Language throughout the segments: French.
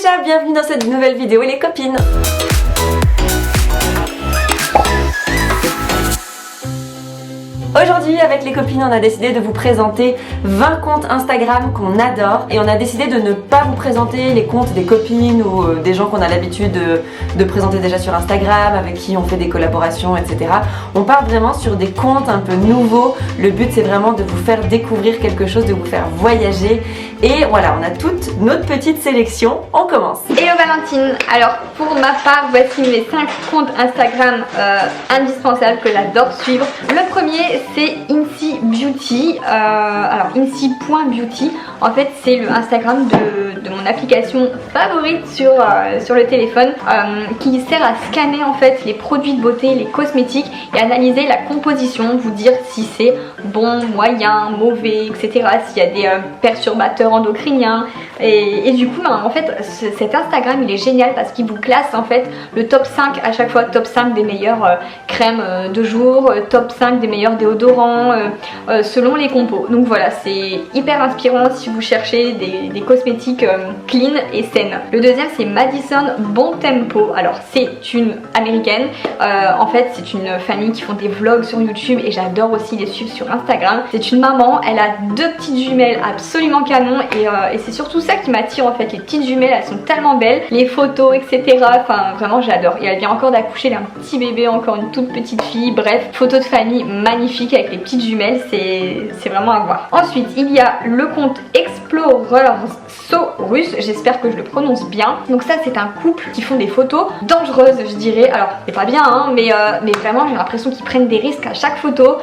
Kécha, bienvenue dans cette nouvelle vidéo les copines. Aujourd'hui avec les copines on a décidé de vous présenter 20 comptes Instagram qu'on adore et on a décidé de ne pas vous présenter les comptes des copines ou des gens qu'on a l'habitude de présenter déjà sur Instagram, avec qui on fait des collaborations, etc. On part vraiment sur des comptes un peu nouveaux. Le but c'est vraiment de vous faire découvrir quelque chose, de vous faire voyager. Et voilà, on a toute notre petite sélection. On commence. Hello Valentine. Alors pour ma part, voici mes 5 comptes Instagram indispensables que j'adore suivre. Le premier c'est Incy Beauty. Alors Incy.beauty, en fait c'est le Instagram de mon application favorite sur le téléphone, qui sert à scanner en fait les produits de beauté, les cosmétiques et analyser la composition, vous dire si c'est bon, moyen, mauvais, etc. S'il y a des perturbateurs endocriniens et du coup en fait cet Instagram il est génial parce qu'il vous classe en fait le top 5 à chaque fois, top 5 des meilleures crèmes de jour, top 5 des meilleurs déodorants selon les compos. Donc voilà, c'est hyper inspirant si vous cherchez des cosmétiques clean et saines. Le deuxième c'est Madison Bon Tempo. Alors c'est une américaine, en fait c'est une famille qui font des vlogs sur YouTube et j'adore aussi les suivre sur Instagram. C'est une maman, elle a 2 petites jumelles absolument canon et c'est surtout ça qui m'attire en fait. Les petites jumelles elles sont tellement belles, les photos etc. Enfin vraiment j'adore. Et elle vient encore d'accoucher d'un petit bébé, encore une toute petite fille. Bref, photo de famille magnifique avec les petites jumelles, c'est vraiment à voir. Ensuite il y a le compte Explorers Saurus, j'espère que je le prononce bien. Donc ça c'est un couple qui font des photos dangereuses je dirais. Alors c'est pas bien hein, mais vraiment j'ai l'impression qu'ils prennent des risques à chaque photo.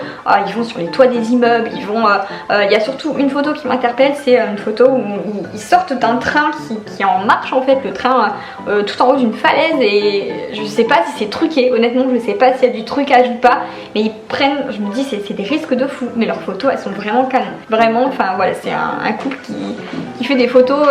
Ils vont sur les toits des immeubles, ils vont il y a surtout une photo qui m'interpelle, c'est une photo où ils sortent d'un train qui est en marche en fait, le train tout en haut d'une falaise, et je sais pas si c'est truqué, honnêtement je sais pas s'il y a du trucage ou pas, mais ils prennent, je me dis c'est des risques de fou, mais leurs photos elles sont vraiment canon, vraiment. Enfin voilà, c'est un couple qui fait des photos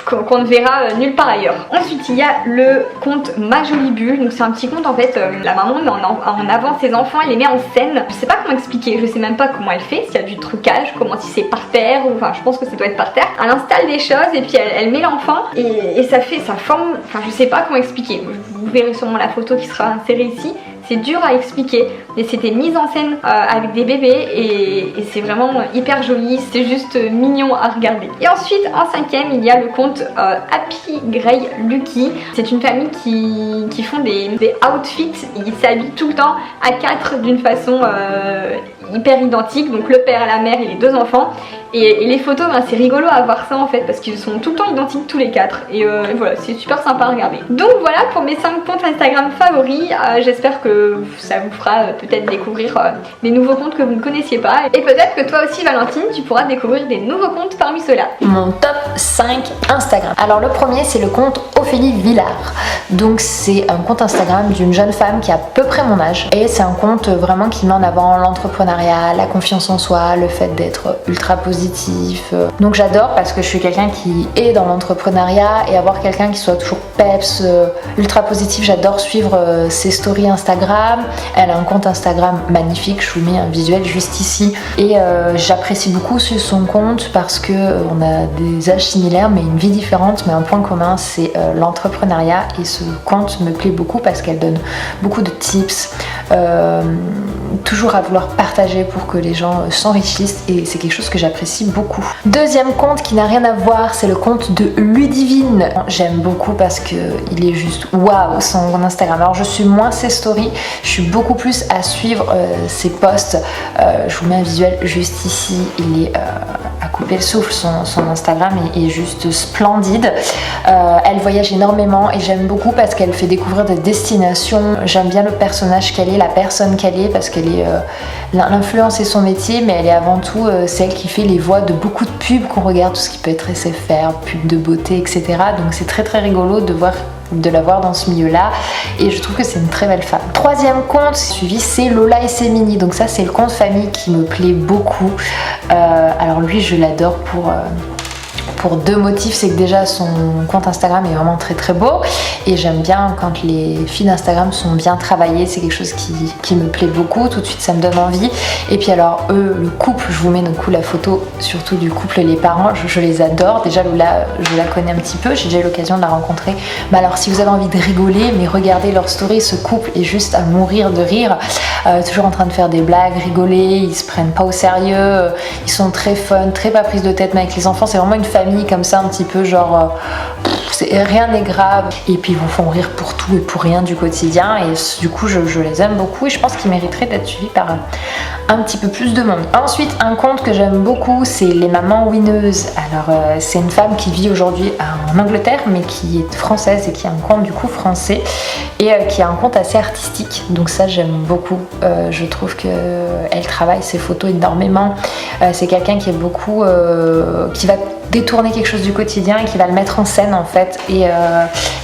qu'on ne verra nulle part ailleurs. Ensuite il y a le compte Ma Jolie Bulle. Donc c'est un petit compte en fait, la maman met en avant ses enfants, elle les met en scène. Je sais pas comment expliquer, je sais même pas comment elle fait, s'il y a du trucage, comment, si c'est par terre ou enfin je pense que ça doit être par terre. Elle installe des choses et puis elle met l'enfant et ça fait, ça forme, enfin je sais pas comment expliquer. Vous verrez sûrement la photo qui sera insérée ici. C'est dur à expliquer, mais c'était mise en scène avec des bébés et c'est vraiment hyper joli, c'est juste mignon à regarder. Et ensuite en 5ème il y a le compte Happy Grey Lucky. C'est une famille qui font des outfits, ils s'habillent tout le temps à 4 d'une façon hyper identique, donc le père, la mère et les 2 enfants. Et les photos, ben, c'est rigolo à voir ça en fait parce qu'ils sont tout le temps identiques tous les 4 et voilà, c'est super sympa à regarder. Donc voilà pour mes 5 comptes Instagram favoris. J'espère que ça vous fera peut-être découvrir des nouveaux comptes que vous ne connaissiez pas, et peut-être que toi aussi Valentine tu pourras découvrir des nouveaux comptes parmi ceux-là. Mon top 5 Instagram. Alors le premier c'est le compte Ophélie Villard. Donc c'est un compte Instagram d'une jeune femme qui a à peu près mon âge et c'est un compte vraiment qui met en avant l'entrepreneuriat, la confiance en soi, le fait d'être ultra positif. Donc j'adore parce que je suis quelqu'un qui est dans l'entrepreneuriat et avoir quelqu'un qui soit toujours peps, ultra positif, j'adore suivre ses stories Instagram. Elle a un compte Instagram magnifique, je vous mets un visuel juste ici et j'apprécie beaucoup sur son compte parce que on a des âges similaires mais une vie différente, mais un point commun c'est l'entrepreneuriat, et ce compte me plaît beaucoup parce qu'elle donne beaucoup de tips, toujours à vouloir partager pour que les gens s'enrichissent, et c'est quelque chose que j'apprécie beaucoup. Deuxième compte qui n'a rien à voir, c'est le compte de Ludivine. J'aime beaucoup parce que il est juste waouh son Instagram. Alors je suis moins ses stories, je suis beaucoup plus à suivre ses posts. Je vous mets un visuel juste ici, il est à couper le souffle, son Instagram est juste splendide. Elle voyage énormément et j'aime beaucoup parce qu'elle fait découvrir des destinations. J'aime bien le personnage qu'elle est, la personne qu'elle est, parce qu'elle est l'influence est son métier, mais elle est avant tout celle qui fait les voix de beaucoup de pubs qu'on regarde, tout ce qui peut être SFR, pubs de beauté, etc. Donc c'est très très rigolo de la voir dans ce milieu-là, et je trouve que c'est une très belle femme. Troisième compte suivi, c'est Lola et ses mini. Donc ça c'est le compte famille qui me plaît beaucoup. Alors lui je l'adore pour 2 motifs. C'est que déjà son compte Instagram est vraiment très très beau et j'aime bien quand les filles d'Instagram sont bien travaillées, c'est quelque chose qui me plaît beaucoup, tout de suite ça me donne envie. Et puis alors eux, le couple, je vous mets du coup la photo surtout du couple et les parents, je les adore. Déjà Lola, je la connais un petit peu, j'ai déjà eu l'occasion de la rencontrer. Mais alors si vous avez envie de rigoler, mais regardez leur story, ce couple est juste à mourir de rire, toujours en train de faire des blagues, rigoler, ils se prennent pas au sérieux, ils sont très fun, très pas prise de tête, mais avec les enfants c'est vraiment une famille comme ça, un petit peu genre rien n'est grave, et puis ils vous font rire pour tout et pour rien du quotidien, et du coup je les aime beaucoup et je pense qu'ils mériteraient d'être suivis par un petit peu plus de monde. Ensuite, un compte que j'aime beaucoup, c'est les mamans winneuses. Alors c'est une femme qui vit aujourd'hui en Angleterre mais qui est française et qui a un compte du coup français et qui a un compte assez artistique, donc ça j'aime beaucoup. Je trouve qu'elle travaille ses photos énormément. C'est quelqu'un qui est beaucoup qui va détourner quelque chose du quotidien et qui va le mettre en scène en fait, et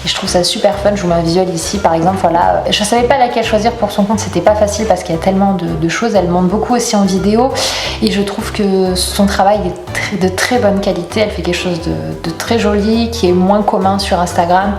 je trouve ça super fun. Je vous mets un visuel ici par exemple, voilà. Je savais pas laquelle choisir pour son compte, c'était pas facile parce qu'il y a tellement de choses, elle montre beaucoup aussi en vidéo et je trouve que son travail est de très bonne qualité, elle fait quelque chose de très joli qui est moins commun sur Instagram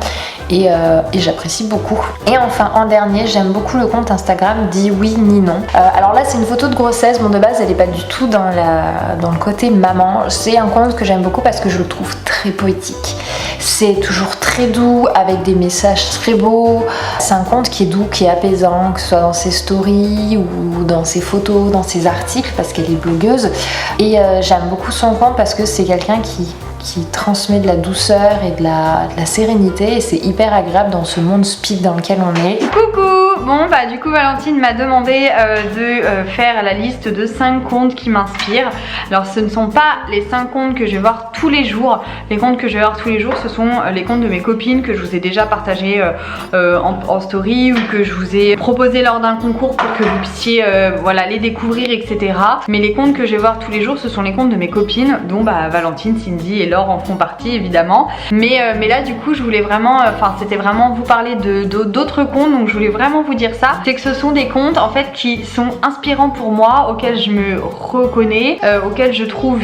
et j'apprécie beaucoup. Et enfin en dernier, j'aime beaucoup le compte Instagram Dis oui ni non. Alors là c'est une photo de grossesse, bon de base elle est pas du tout dans le côté maman, c'est un compte que j'aime beaucoup parce que je le trouve très poétique. C'est toujours très doux avec des messages très beaux. C'est un compte qui est doux, qui est apaisant, que ce soit dans ses stories ou dans ses photos, dans ses articles parce qu'elle est blogueuse. Et j'aime beaucoup son compte parce que c'est quelqu'un qui transmet de la douceur et de la sérénité et c'est hyper agréable dans ce monde speed dans lequel on est. Coucou! Bon bah du coup Valentine m'a demandé de faire la liste de 5 comptes qui m'inspirent. Alors ce ne sont pas les 5 comptes que je vais voir tous les jours. Les comptes que je vais voir tous les jours ce sont les comptes de mes copines que je vous ai déjà partagé en story ou que je vous ai proposé lors d'un concours pour que vous puissiez voilà, les découvrir etc. Mais les comptes que je vais voir tous les jours ce sont les comptes de mes copines dont bah, Valentine, Cindy et Laure en font partie évidemment. Mais là du coup je voulais vraiment, c'était vraiment vous parler d'autres comptes, donc je voulais vraiment vous dire ça, c'est que ce sont des comptes en fait qui sont inspirants pour moi, auxquels je me reconnais, auxquels je trouve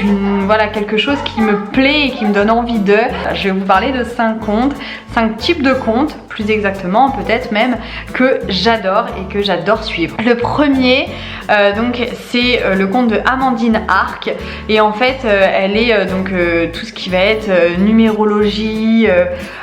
voilà, quelque chose qui me plaît et qui me donne envie de. Je vais vous parler de 5 comptes, 5 types de comptes, plus exactement peut-être même, que j'adore et que j'adore suivre. Le premier donc c'est le compte de Amandine Arc et en fait elle est donc tout ce qui va être numérologie,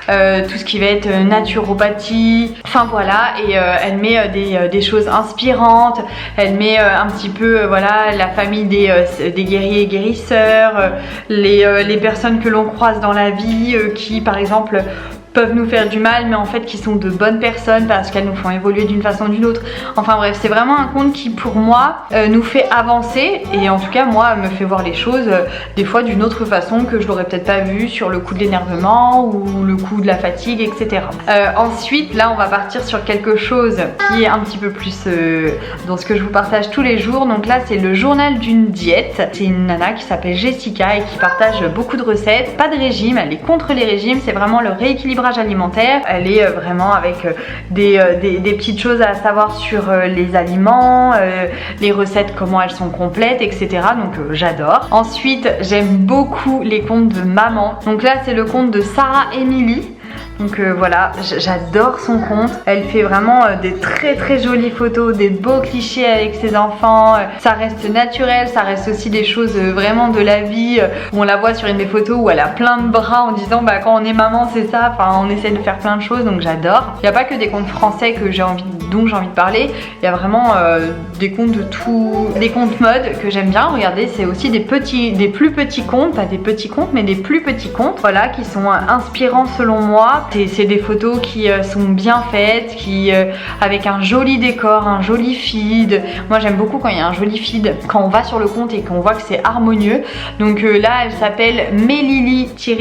tout ce qui va être naturopathie, enfin voilà, et elle met des choses inspirantes, elle met un petit peu voilà, la famille des guerriers et guérisseurs, les personnes que l'on croise dans la vie qui par exemple peuvent nous faire du mal mais en fait qui sont de bonnes personnes parce qu'elles nous font évoluer d'une façon ou d'une autre. Enfin bref, c'est vraiment un compte qui pour moi nous fait avancer et en tout cas moi me fait voir les choses des fois d'une autre façon que je l'aurais peut-être pas vu sur le coup de l'énervement ou le coup de la fatigue etc. Ensuite là on va partir sur quelque chose qui est un petit peu plus dans ce que je vous partage tous les jours. Donc là c'est le journal d'une diète, c'est une nana qui s'appelle Jessica et qui partage beaucoup de recettes, pas de régime, elle est contre les régimes, c'est vraiment le rééquilibrage alimentaire. Elle est vraiment avec des petites choses à savoir sur les aliments, les recettes, comment elles sont complètes, etc. Donc j'adore. Ensuite, j'aime beaucoup les comptes de maman. Donc là, c'est le compte de Sarah Emily. Donc voilà, j'adore son compte. Elle fait vraiment des très jolies photos, des beaux clichés avec ses enfants. Ça reste naturel, ça reste aussi des choses vraiment de la vie où on la voit sur une des photos où elle a plein de bras en disant bah quand on est maman c'est ça. Enfin on essaie de faire plein de choses donc j'adore. Il n'y a pas que des comptes français dont j'ai envie de parler. Il y a vraiment des comptes de tout, des comptes mode que j'aime bien. Regardez, c'est aussi des plus petits comptes, pas des petits comptes mais des plus petits comptes. Voilà, qui sont inspirants selon moi. C'est des photos qui sont bien faites, qui avec un joli décor, un joli feed. Moi j'aime beaucoup quand il y a un joli feed, quand on va sur le compte et qu'on voit que c'est harmonieux. Donc là elle s'appelle Melili-K.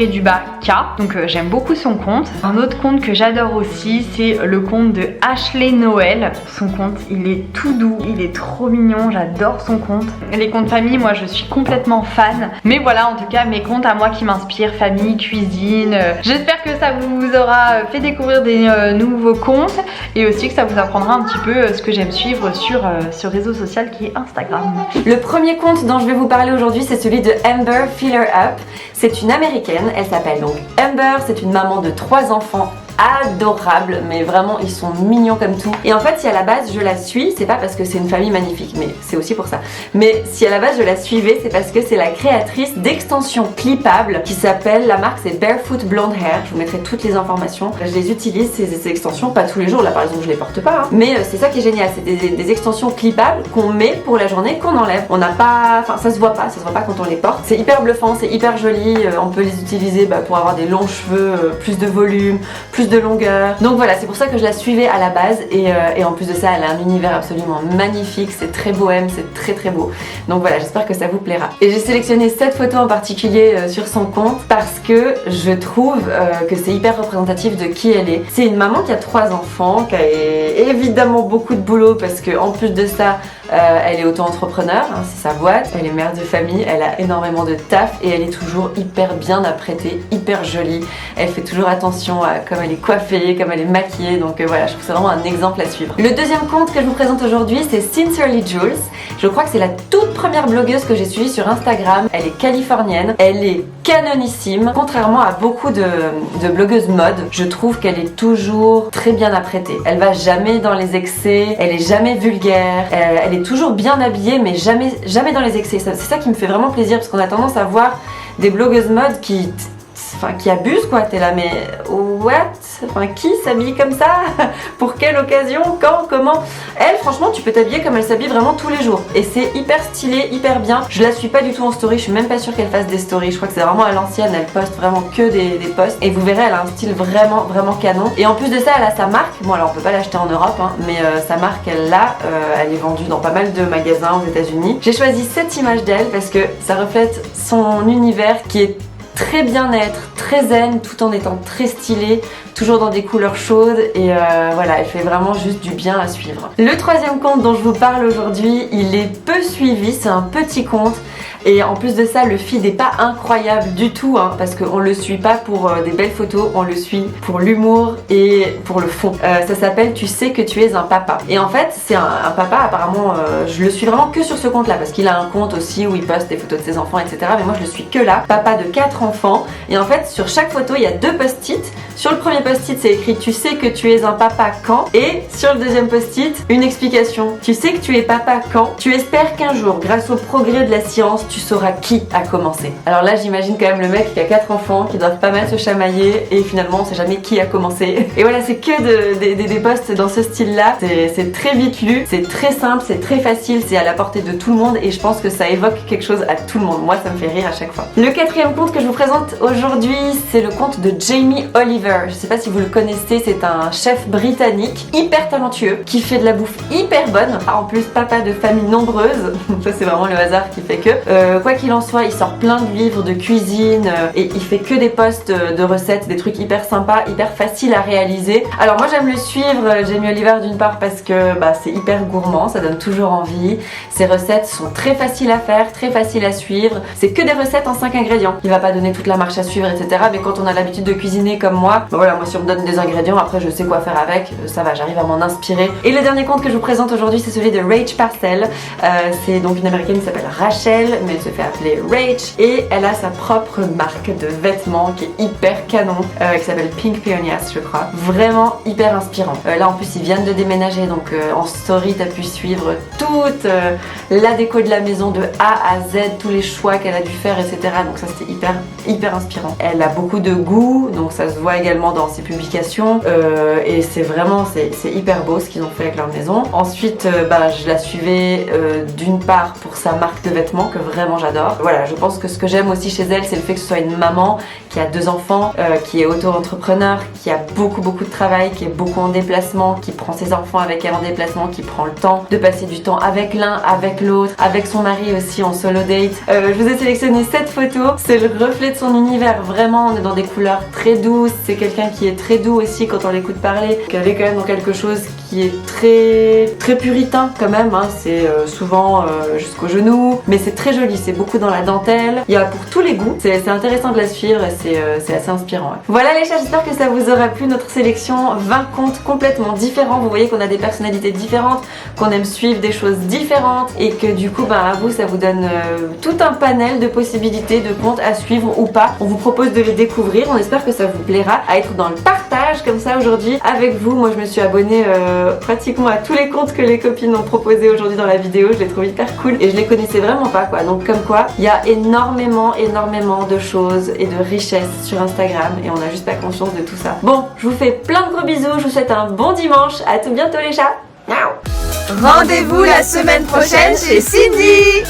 Donc j'aime beaucoup son compte. Un autre compte que j'adore aussi, c'est le compte de Ashley Noël. Son compte il est tout doux, il est trop mignon, j'adore son compte. Les comptes famille, moi je suis complètement fan. Mais voilà, en tout cas mes comptes à moi qui m'inspirent, famille, cuisine. J'espère que ça vous aura fait découvrir des nouveaux comptes et aussi que ça vous apprendra un petit peu ce que j'aime suivre sur ce réseau social qui est Instagram. Le premier compte dont je vais vous parler aujourd'hui, c'est celui de Amber Filler Up. C'est une américaine, elle s'appelle donc Amber, c'est une maman de 3 enfants adorables, mais vraiment ils sont mignons comme tout. Et en fait, si à la base je la suis, c'est pas parce que c'est une famille magnifique, mais c'est aussi pour ça. Mais si à la base je la suivais, c'est parce que c'est la créatrice d'extensions clippables qui s'appelle, la marque c'est Barefoot Blonde Hair. Je vous mettrai toutes les informations. Je les utilise ces extensions, pas tous les jours. Là par exemple je les porte pas, hein. Mais c'est ça qui est génial, c'est des extensions clippables qu'on met pour la journée, qu'on enlève. On n'a pas, enfin ça se voit pas quand on les porte. C'est hyper bluffant, c'est hyper joli. On peut les utiliser pour avoir des longs cheveux, plus de volume, plus de longueur. Donc voilà, c'est pour ça que je la suivais à la base et en plus de ça, elle a un univers absolument magnifique, c'est très bohème, c'est très très beau. Donc voilà, j'espère que ça vous plaira. Et j'ai sélectionné cette photo en particulier sur son compte parce que je trouve que c'est hyper représentatif de qui elle est. C'est une maman qui a 3 enfants, qui a évidemment beaucoup de boulot parce que en plus de ça, elle est auto-entrepreneur, hein, c'est sa boîte, elle est mère de famille, elle a énormément de taf et elle est toujours hyper bien apprêtée, hyper jolie. Elle fait toujours attention à comme elle est coiffée, comme elle est maquillée, donc voilà, je trouve que c'est vraiment un exemple à suivre. Le deuxième compte que je vous présente aujourd'hui, c'est Sincerely Jules. Je crois que c'est la toute première blogueuse que j'ai suivie sur Instagram. Elle est californienne, elle est canonissime. Contrairement à beaucoup de blogueuses mode, je trouve qu'elle est toujours très bien apprêtée. Elle va jamais dans les excès, elle est jamais vulgaire, elle est toujours bien habillée mais jamais dans les excès. C'est ça qui me fait vraiment plaisir parce qu'on a tendance à voir des blogueuses mode qui abusent quoi. T'es là mais what? Enfin qui s'habille comme ça? Pour quelle occasion? Quand? Comment? Elle franchement tu peux t'habiller comme elle s'habille vraiment tous les jours et c'est hyper stylé, hyper bien. Je la suis pas du tout en story, je suis même pas sûre qu'elle fasse des stories. Je crois que c'est vraiment à l'ancienne, elle poste vraiment que des posts et vous verrez elle a un style vraiment canon. Et en plus de ça elle a sa marque, bon alors on peut pas l'acheter en Europe hein, mais sa marque elle l'a, elle est vendue dans pas mal de magasins aux États-Unis. J'ai choisi cette image d'elle parce que ça reflète son univers qui est très bien-être, très zen, tout en étant très stylée, toujours dans des couleurs chaudes et voilà, elle fait vraiment juste du bien à suivre. Le troisième compte dont je vous parle aujourd'hui, il est peu suivi, c'est un petit compte et en plus de ça, le feed n'est pas incroyable du tout hein, parce qu'on le suit pas pour des belles photos, on le suit pour l'humour et pour le fond. Ça s'appelle Tu sais que tu es un papa. Et en fait, c'est un papa apparemment, je le suis vraiment que sur ce compte là parce qu'il a un compte aussi où il poste des photos de ses enfants etc. Mais moi je le suis que là, papa de 4 enfants et en fait sur chaque photo il y a 2 post-it. Sur le premier post-it c'est écrit Tu sais que tu es un papa quand, et sur le deuxième post-it une explication. Tu sais que tu es papa quand, tu espères qu'un jour grâce au progrès de la science tu sauras qui a commencé. Alors là j'imagine quand même le mec qui a 4 enfants qui doivent pas mal se chamailler et finalement on sait jamais qui a commencé. Et voilà, c'est que des posts dans ce style là, c'est très vite lu, c'est très simple, c'est très facile, c'est à la portée de tout le monde et je pense que ça évoque quelque chose à tout le monde. Moi ça me fait rire à chaque fois. Le quatrième compte que je vous présente aujourd'hui, c'est le compte de Jamie Oliver. Je sais pas si vous le connaissez, c'est un chef britannique hyper talentueux qui fait de la bouffe hyper bonne. En plus papa de famille nombreuse, ça c'est vraiment le hasard qui fait que. Quoi qu'il en soit, il sort plein de livres de cuisine et il fait que des posts de recettes, des trucs hyper sympas, hyper faciles à réaliser. Alors moi j'aime le suivre, Jamie Oliver d'une part parce que c'est hyper gourmand, ça donne toujours envie. Ses recettes sont très faciles à faire, très faciles à suivre. C'est que des recettes en 5 ingrédients. Il va pas donner toute la marche à suivre etc. Mais quand on a l'habitude de cuisiner comme moi, voilà, moi si on me donne des ingrédients, après je sais quoi faire avec, ça va, j'arrive à m'en inspirer. Et le dernier compte que je vous présente aujourd'hui, c'est celui de Rach Parcell. C'est donc une américaine qui s'appelle Rachel, mais elle se fait appeler Rach et elle a sa propre marque de vêtements qui est hyper canon, qui s'appelle Pink Peonies je crois. Vraiment hyper inspirant. Là en plus ils viennent de déménager donc en story t'as pu suivre toute la déco de la maison de A à Z, tous les choix qu'elle a dû faire etc. Donc ça c'était hyper inspirant. Elle a beaucoup de goût, donc ça se voit également dans ses publications et c'est vraiment c'est hyper beau ce qu'ils ont fait avec leur maison. Ensuite je la suivais d'une part pour sa marque de vêtements que vraiment j'adore. Voilà, je pense que ce que j'aime aussi chez elle c'est le fait que ce soit une maman qui a 2 enfants, qui est auto-entrepreneur, qui a beaucoup de travail, qui est beaucoup en déplacement, qui prend ses enfants avec elle en déplacement, qui prend le temps de passer du temps avec l'un, avec l'autre, avec son mari aussi en solo date. Je vous ai sélectionné cette photo, c'est le reflet de son univers. Vraiment, on est dans des couleurs très douces. C'est quelqu'un qui est très doux aussi quand on l'écoute parler. Elle est quand même dans quelque chose qui est très puritain quand même. Hein. C'est souvent jusqu'au genou, mais c'est très joli. C'est beaucoup dans la dentelle. Il y a pour tous les goûts. C'est intéressant de la suivre et c'est assez inspirant. Ouais. Voilà les chats, j'espère que ça vous aura plu. Notre sélection, 20 comptes complètement différents. Vous voyez qu'on a des personnalités différentes, qu'on aime suivre des choses différentes et que du coup, à vous, ça vous donne tout un panel de possibilités de comptes à suivre ou pas. On vous propose de les découvrir. On espère que ça vous plaira, à être dans le partage comme ça aujourd'hui avec vous. Moi, je me suis abonnée pratiquement à tous les comptes que les copines ont proposés aujourd'hui dans la vidéo. Je les trouve hyper cool et je les connaissais vraiment pas quoi. Donc comme quoi, il y a énormément de choses et de richesses sur Instagram et on n'a juste pas conscience de tout ça. Bon, je vous fais plein de gros bisous. Je vous souhaite un bon dimanche. À tout bientôt les chats. Ciao. Rendez-vous la semaine prochaine chez Cindy.